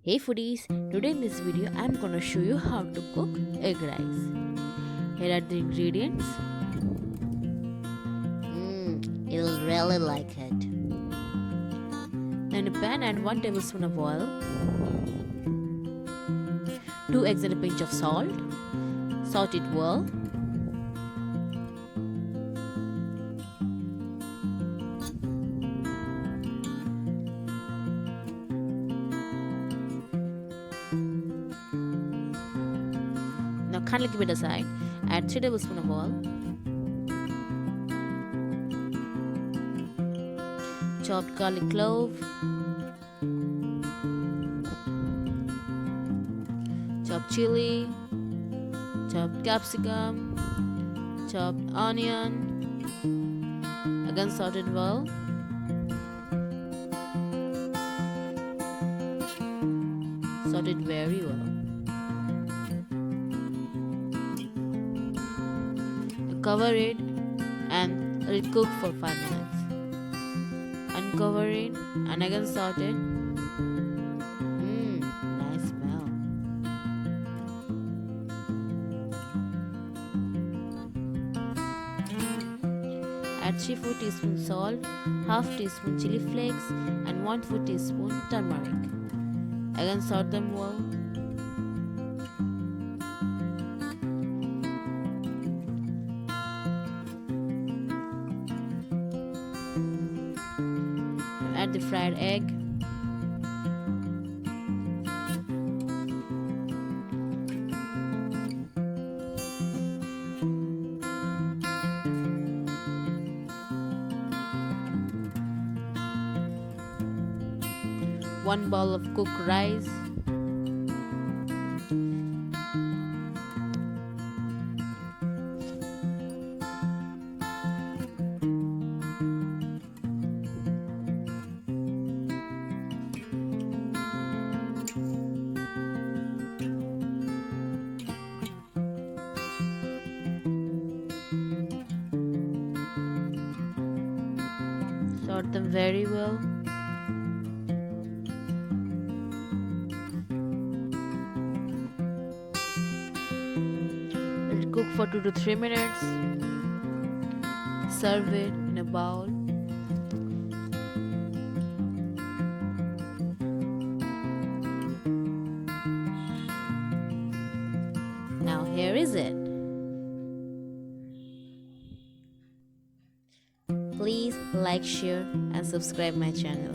Hey foodies, today in this video I'm gonna show you how to cook egg rice. Here are the ingredients. You'll really like it. In a pan add 1 tablespoon of oil, 2 eggs and a pinch of salt. Saute it well. Now kindly keep it aside. Add 3 tablespoons of oil. Chopped garlic clove. Chopped chili. Chopped capsicum. Chopped onion. Again sauteed well. Sauteed very well. Cover it and let it cook for 5 minutes. Uncover it and again saute it. Nice smell. Add 3/4 teaspoon salt, half teaspoon chili flakes and 1/4 teaspoon turmeric. Again saute them well. Add the fried egg. One bowl of cooked rice. Sort them very well. Let it cook for 2 to 3 minutes. Serve it in a bowl. Now here is it. Please like, share and subscribe my channel.